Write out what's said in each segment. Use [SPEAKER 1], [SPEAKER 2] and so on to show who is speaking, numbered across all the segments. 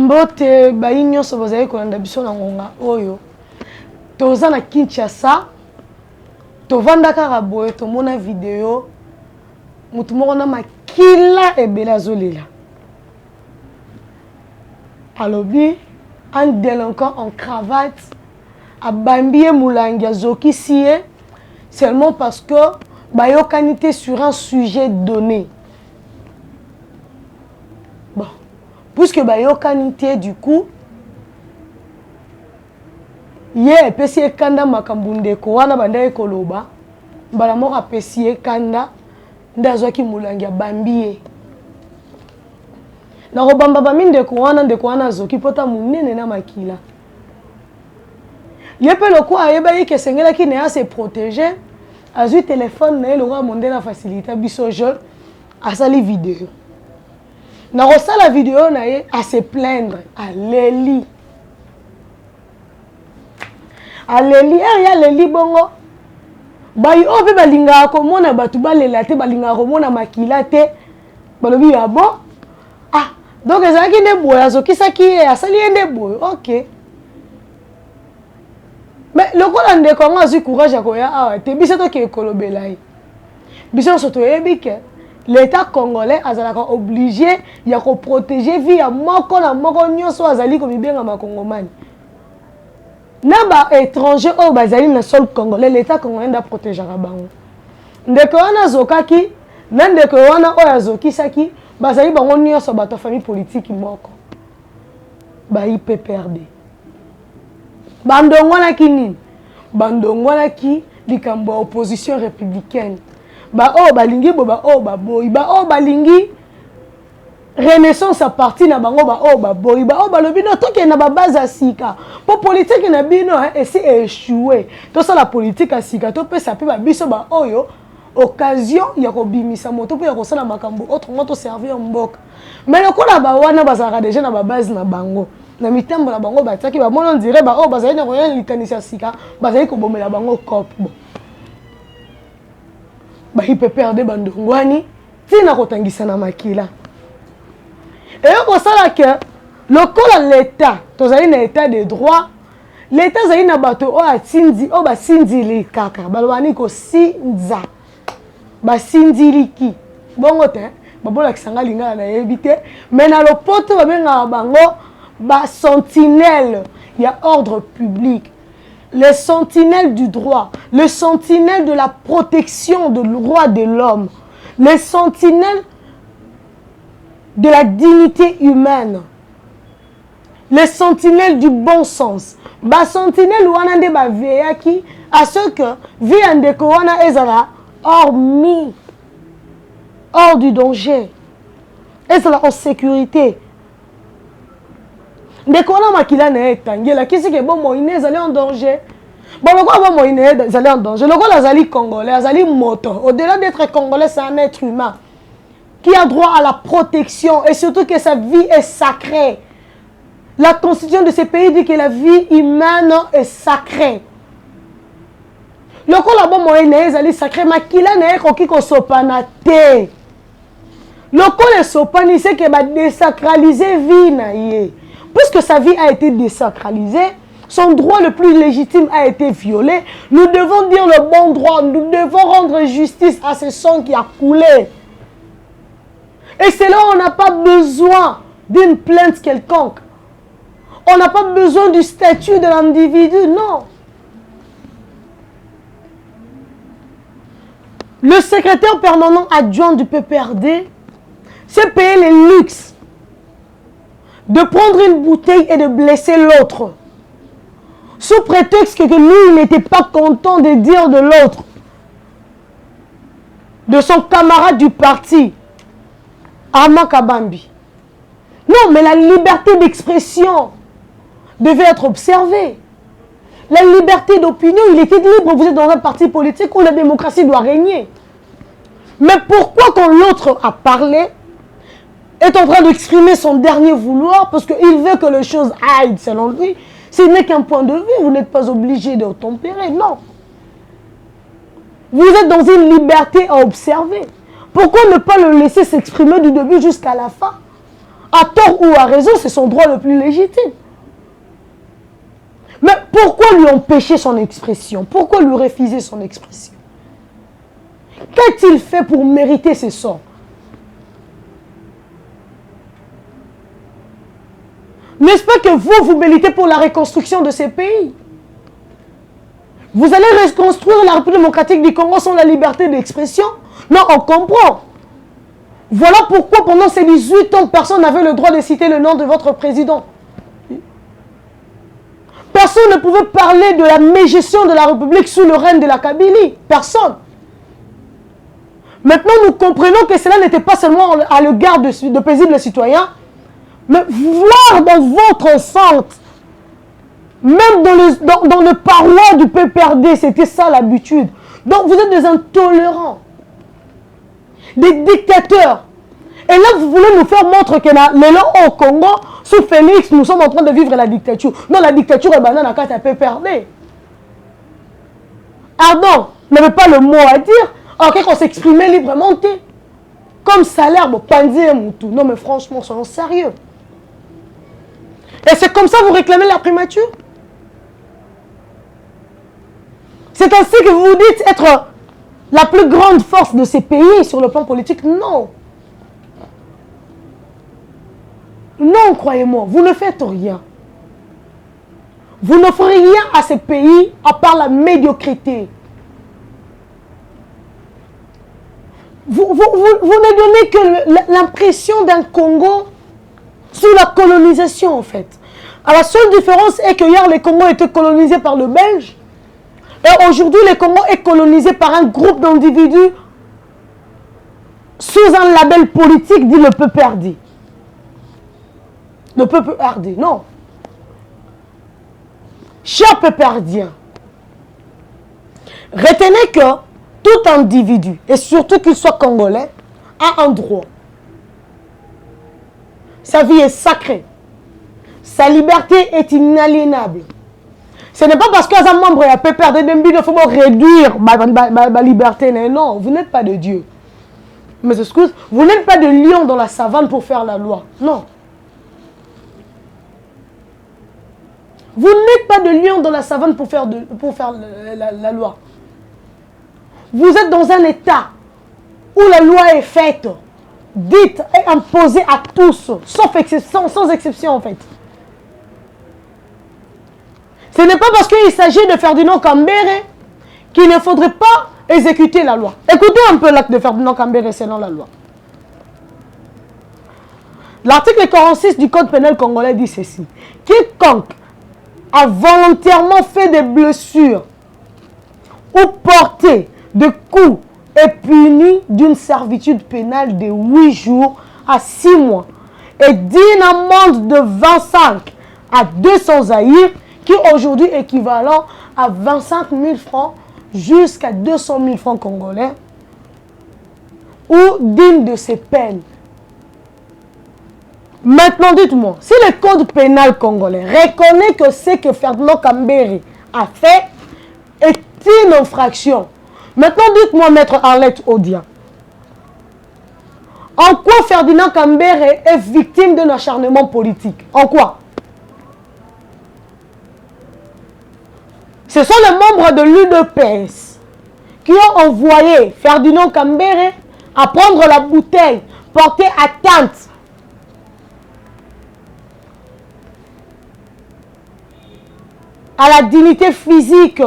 [SPEAKER 1] Mbote bayi nyonso bozali kolanda biso na ngonga oyo toza na Kinshasa tovanda kaka boye tomona video mutu moko na makila ebele azolela alobi un délinquant en cravate abambi mulangi azokisi ye seulement parce que bayokani te sur un sujet donné. Bon, puisque bayokani te du coup ye pesi ekanda makambo ndeko wana banda ekoloba mbala moko apesi ekanda nde azwaki mulangi abambi ye na kobamba bami ndeko wana azoki pota munene na makila ye pe loko ayeba ye ke sengelaki ne se protéger azwi téléphone na ye loko amonde na facilité biso jeune asali vidéo na kosala vidéo na ye a se plaindre aleli ya leli bongo bayi o pe balingaka komona batu balela te balingaka komona makila te balobi ya bon ah donc ezalaki nde boye azokisaki ye asali ye nde boye ok mais lokola ndeko yango azwi courage ya koya awa te biso tokee kolobela ye biso nyonso toyebi ke l'état congolais azalaka obligé ya koprotéger vie ya moko na moko nyonso azali komibenga makongomani na ba étranger oyo bazali na sol congolais l'état congolais nda protégeaka bango ndeko wana azokaki na ndeko wana oyo azokisaki bazali bango nyonso bato famille politique moko ba IPPRD bandongwanaki nini bandongwanaki likambo ya opposition républicaine ba oyo balingi bo ba oyo baboyi ba oyo balingi renaissance à partir na bango ba oyo baboyi ba oyo balobi no toke na babase ya sika po politique na bino esi échoué tosala politique ya sika topesa mpe babiso ba oyo occasion ya kobimisa moto mpe ya kosala makambo autrement toservir mboka mais lokola bawana bazalaka déjà na babase na bango na mitembo na bango batiaki bamona on dirait ba oyo bazali na koya likanisi ya sika bazali kobomela bango cope bon ba IPPRD bandongwani tina kotangisa na makila et kosala ke lokola l'état tozali na état de droit l'état zali na bato oyo atindi oyo basindili kaka balobani kosinza basindiliki bongo te babolakisanga lingala nayebi te mais na lopoto babengaka bango basentinelle ya ordre public, les sentinelles du droit, les sentinelles de la protection de droits de l'homme, les sentinelles de la dignité humaine, les sentinelles du bon sens. Ba sentinelle wana nde ba veyaki à ce que vie ndeko wana ezala hors du danger, ezala en sécurité. Ndeko wana makila na etangela kisi ke bon moine ezali en danger. Bon pourquoi bon moine ezali en danger? Le gars azali congolais, azali moto. Au-delà d'être congolais, c'est un être humain qui a droit à la protection et surtout que sa vie est sacrée. La constitution de ce pays dit que la vie humaine est sacrée. Le gars bon moine ezali sacré makila na ekoki ko sopana te. Le gars le sopani c'est que ba désacraliser vie na ye. Puisque sa vie a été désacralisée, son droit le plus légitime a été violé, nous devons dire le bon droit, nous devons rendre justice à ce sang qui a coulé. Et c'est là où on n'a pas besoin d'une plainte quelconque. On n'a pas besoin du statut de l'individu, non. Le secrétaire permanent adjoint du PPRD s'est payé les luxes de prendre une bouteille et de blesser l'autre. Sous prétexte que lui, il n'était pas content de dire de l'autre, de son camarade du parti, Armand Kabambi. Non, mais la liberté d'expression devait être observée. La liberté d'opinion, il était libre. Vous êtes dans un parti politique où la démocratie doit régner. Mais pourquoi quand l'autre a parlé, est en train d'exprimer son dernier vouloir parce qu'il veut que les choses aillent selon lui, ce n'est qu'un point de vue, vous n'êtes pas obligé de tempérer, non. Vous êtes dans une liberté à observer. Pourquoi ne pas le laisser s'exprimer du début jusqu'à la fin? À tort ou à raison, c'est son droit le plus légitime. Mais pourquoi lui empêcher son expression? Pourquoi lui refuser son expression? Qu'a-t-il fait pour mériter ce sort? N'est-ce pas que vous militez pour la reconstruction de ces pays? Vous allez reconstruire la République démocratique du Congo sans la liberté d'expression? Non, on comprend. Voilà pourquoi pendant ces 18 ans, personne n'avait le droit de citer le nom de votre président. Personne ne pouvait parler de la mégestion de la République sous le règne de la Kabylie. Personne. Maintenant, nous comprenons que cela n'était pas seulement à l'égard de paisibles citoyens, mais voir dans votre enceinte, même dans le parois du PPRD, c'était ça l'habitude. Donc vous êtes des intolérants, des dictateurs. Et là, vous voulez nous faire montre que là, au Congo, sous Félix, nous sommes en train de vivre la dictature. Non, la dictature est banane à quand tu PPRD. Pardon, n'avait pas le mot à dire. Alors qu'on s'exprimait librement, comme salaire, bon, tout. Non, mais franchement, soyons sérieux. Et c'est comme ça que vous réclamez la primature? C'est ainsi que vous vous dites être la plus grande force de ces pays sur le plan politique? Non. Non, croyez-moi, vous ne faites rien. Vous n'offrez rien à ces pays à part la médiocrité. Vous ne donnez que l'impression d'un Congo sous la colonisation, en fait. Alors, la seule différence est que hier, le Congo était colonisé par le Belge. Et aujourd'hui, le Congo est colonisé par un groupe d'individus sous un label politique dit le peuple hardi. Le peuple hardi, non. Chers peuple hardien, retenez que tout individu, et surtout qu'il soit congolais, a un droit. Sa vie est sacrée. Sa liberté est inaliénable. Ce n'est pas parce qu'un membre a pu perdre des billes, il faut réduire ma liberté. Non, vous n'êtes pas de Dieu. Mais excuse, vous n'êtes pas de lion dans la savane pour faire la loi. Non. Vous n'êtes pas de lion dans la savane pour faire la loi. Vous êtes dans un état où la loi est faite, dite et imposée à tous, sans exception en fait. Ce n'est pas parce qu'il s'agit de Ferdinand Kambere qu'il ne faudrait pas exécuter la loi. Écoutez un peu l'acte de Ferdinand Kambere selon la loi. L'article 46 du Code pénal congolais dit ceci. Quiconque a volontairement fait des blessures ou porté de coups est puni d'une servitude pénale de 8 jours à 6 mois et d'une amende de 25 à 200 zaïrs qui aujourd'hui est équivalent à 25 000 francs jusqu'à 200 000 francs congolais ou d'une de ces peines. Maintenant, dites-moi, si le code pénal congolais reconnaît que ce que Ferdinand Kambere a fait est une infraction, maintenant dites-moi, maître Arlette Odia, en quoi Ferdinand Kambere est victime d'un acharnement politique? En quoi? Ce sont les membres de l'UDPS qui ont envoyé Ferdinand Kambere à prendre la bouteille, porter atteinte à la dignité physique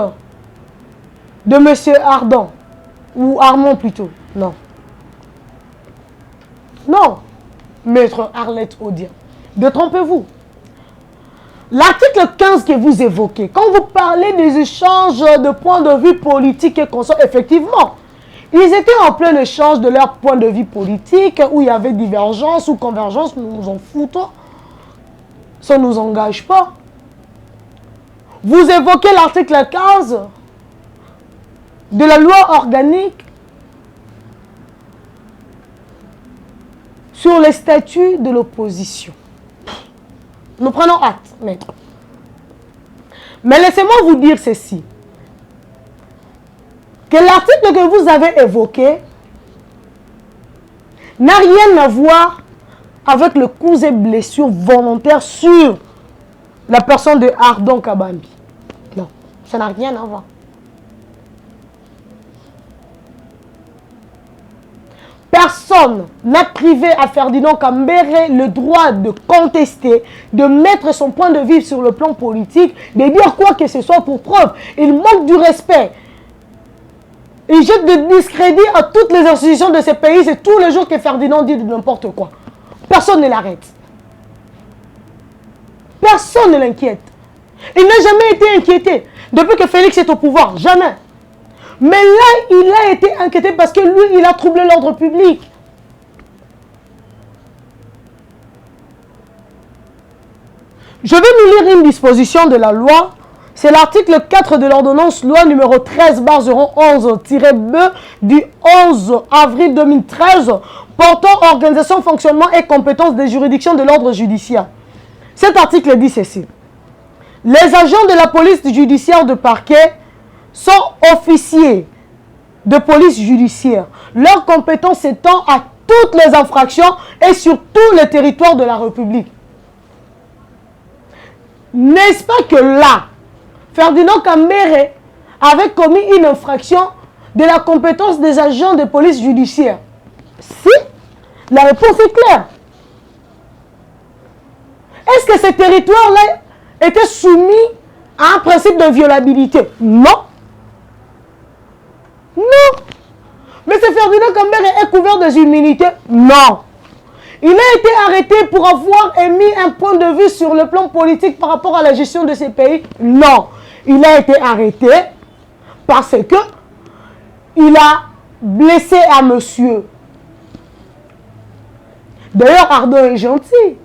[SPEAKER 1] de M. Ardon, ou Armand plutôt. Non. Non, maître Arlette Odia. Détrompez-vous. L'article 15 que vous évoquez, quand vous parlez des échanges de points de vue politiques et consorts, effectivement, ils étaient en plein échange de leur point de vue politique, où il y avait divergence ou convergence, nous nous en foutons. Ça ne nous engage pas. Vous évoquez l'article 15 de la loi organique sur les statuts de l'opposition. Nous prenons acte, maître. Mais laissez-moi vous dire ceci. Que l'article que vous avez évoqué n'a rien à voir avec le coups et blessures volontaires sur la personne de Ardon Kabambi. Non, ça n'a rien à voir. Personne n'a privé à Ferdinand Kambere le droit de contester, de mettre son point de vue sur le plan politique, de dire quoi que ce soit pour preuve. Il manque du respect. Il jette de discrédit à toutes les institutions de ce pays. C'est tous les jours que Ferdinand dit de n'importe quoi. Personne ne l'arrête. Personne ne l'inquiète. Il n'a jamais été inquiété. Depuis que Félix est au pouvoir, jamais. Mais là, il a été inquiété parce que lui, il a troublé l'ordre public. Je vais nous lire une disposition de la loi. C'est l'article 4 de l'ordonnance loi numéro 13/011-B du 11 avril 2013 portant organisation, fonctionnement et compétences des juridictions de l'ordre judiciaire. Cet article dit ceci. Les agents de la police judiciaire de parquet sont officiers de police judiciaire. Leur compétence s'étend à toutes les infractions et sur tout le territoire de la République. N'est-ce pas que là, Ferdinand Kambere avait commis une infraction de la compétence des agents de police judiciaire? Si, la réponse est claire. Est-ce que ce territoire-là était soumis à un principe d'inviolabilité? Non. Non. Mais ce Ferdinand Kambere est couvert des immunités? Non. Il a été arrêté pour avoir émis un point de vue sur le plan politique par rapport à la gestion de ces pays? Non. Il a été arrêté parce que il a blessé un monsieur. D'ailleurs, Ardon est gentil.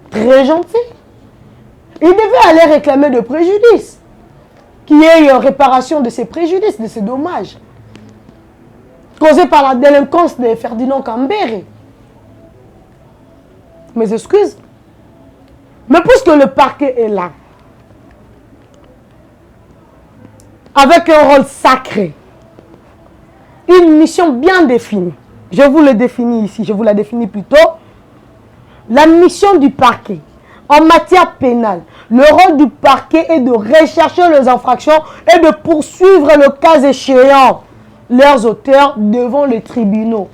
[SPEAKER 1] Très gentil. Il devait aller réclamer de préjudice. Qu'il y ait une réparation de ces préjudices, de ces dommages causés par la délinquance de Ferdinand Kambere. Mes excuses. Mais puisque le parquet est là, avec un rôle sacré, une mission bien définie, je vous le définis ici, je vous la définis plutôt, la mission du parquet en matière pénale, le rôle du parquet est de rechercher les infractions et de poursuivre le cas échéant leurs auteurs devant les tribunaux.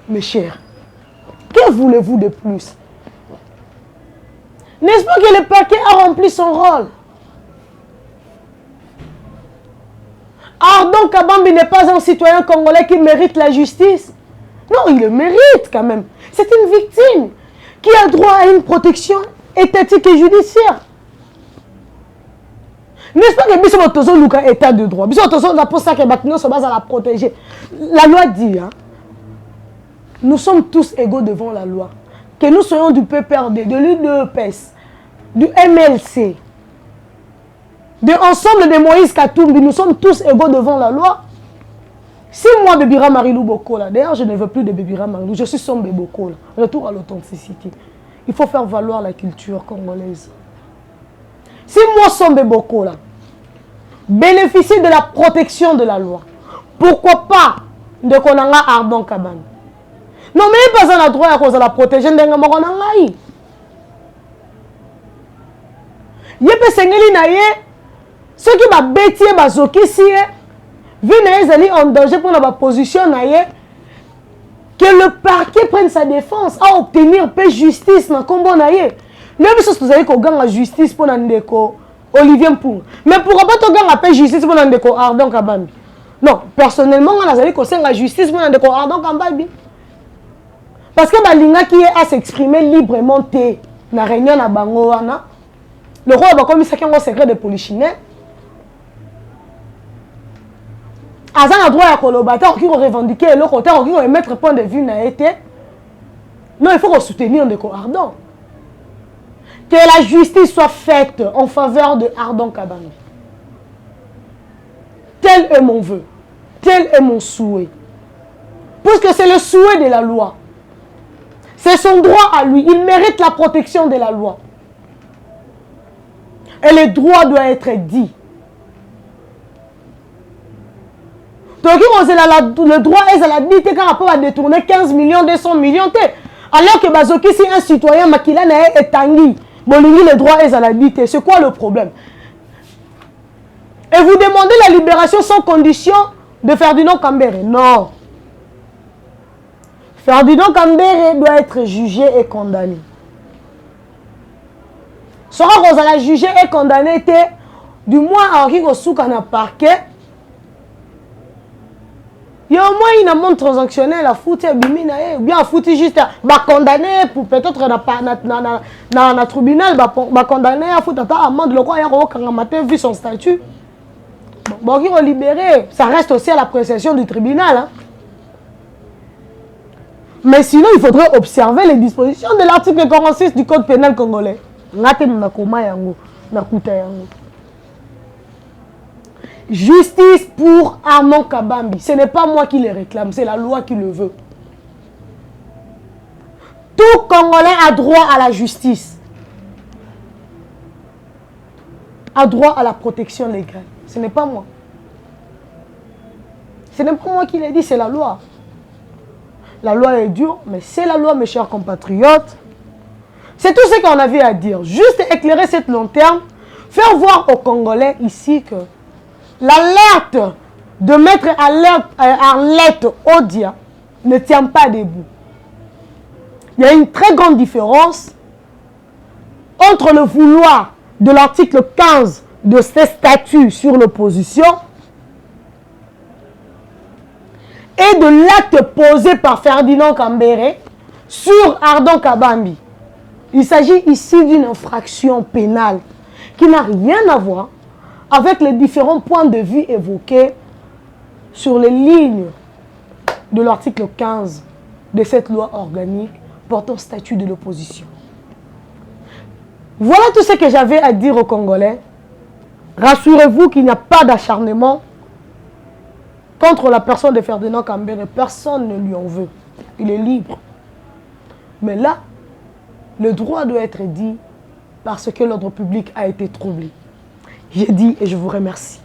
[SPEAKER 1] Mes chers, que voulez-vous de plus? N'est-ce pas que le parquet a rempli son rôle? Ardon Kabambi n'est pas un citoyen congolais qui mérite la justice. Non, il le mérite quand même. C'est une victime qui a droit à une protection étatique et judiciaire. N'est-ce pas que Biso Tozo Luka état de droit? Biso Tozo n'a pas ça que Batino se base à la protéger. La loi dit, hein, nous sommes tous égaux devant la loi. Que nous soyons du PPRD, de l'UDEPS, du MLC, de l'ensemble de Moïse Katumbi, nous sommes tous égaux devant la loi. Si moi, Bébira Marilou Bokola, d'ailleurs je ne veux plus de Bébira Marilou, je suis Sombe Bokola, retour à l'authenticité. Il faut faire valoir la culture congolaise. Si moi, Sombe Bokola, bénéficie de la protection de la loi, pourquoi pas de Konanga Ardon Kabambi? Non, mais il n'y a pas un droit à cause de la protéger de Ngamoronangaï. Il y a des gens ceux qui ont bêtis, qui vu qu'ils en danger pour la position, que le parquet prenne sa défense à obtenir paix justice dans le combat. Nous avons la justice pour Olivier Mpoung. Mais pourquoi pas tu la paix justice pour Ardon Kabambi? Non, personnellement, on a la justice pour Ardon Kabambi. Parce que Balinga qui est à s'exprimer librement dans la réunion à Bangoana, le roi a commis un secret de polichinelle. Azan a droit à collaborateur qui ont revendiqué le côté, qui ont mettre point de vue n'a été. Non, il faut soutenir de Ardon. Que la justice soit faite en faveur de Ardon Kabambi. Tel est mon vœu. Tel est mon souhait. Puisque c'est le souhait de la loi. C'est son droit à lui. Il mérite la protection de la loi. Et le droit doit être dit. Le droit est à la dit quand rapport à détourner 15 millions, 200 millions. Alors que Bazoki, si un citoyen Makila est tangi, le droit est à la dit. C'est quoi le problème? Et vous demandez la libération sans condition de Ferdinand Kambere? Non. Ferdinand Kambere doit être jugé et condamné. Sera qu'on a jugé et condamné, du moins Henri Kosouka na parquet. Il y a au moins une amende transactionnelle à foutre, bien à foutre juste à condamner pour peut-être dans le tribunal, condamner à foutre à amende, le quoi, il y a vu son statut. Bon, il libéré, ça reste aussi à l'appréciation du tribunal. Hein. Mais sinon, il faudrait observer les dispositions de l'article 46 du Code pénal congolais. Justice pour Armand Kabambi. Ce n'est pas moi qui le réclame, c'est la loi qui le veut. Tout Congolais a droit à la justice. A droit à la protection légale. Ce n'est pas moi. Ce n'est pas moi qui l'ai dit, c'est la loi. La loi est dure, mais c'est la loi, mes chers compatriotes. C'est tout ce qu'on avait à dire. Juste éclairer cette long terme, faire voir aux Congolais ici que l'alerte de mettre Arlette Odia ne tient pas debout. Il y a une très grande différence entre le vouloir de l'article 15 de ces statuts sur l'opposition et de l'acte posé par Ferdinand Kambere sur Ardon Kabambi. Il s'agit ici d'une infraction pénale qui n'a rien à voir avec les différents points de vue évoqués sur les lignes de l'article 15 de cette loi organique portant statut de l'opposition. Voilà tout ce que j'avais à dire aux Congolais. Rassurez-vous qu'il n'y a pas d'acharnement contre la personne de Ferdinand Kambere. Personne ne lui en veut. Il est libre. Mais là, le droit doit être dit parce que l'ordre public a été troublé. J'ai dit et je vous remercie.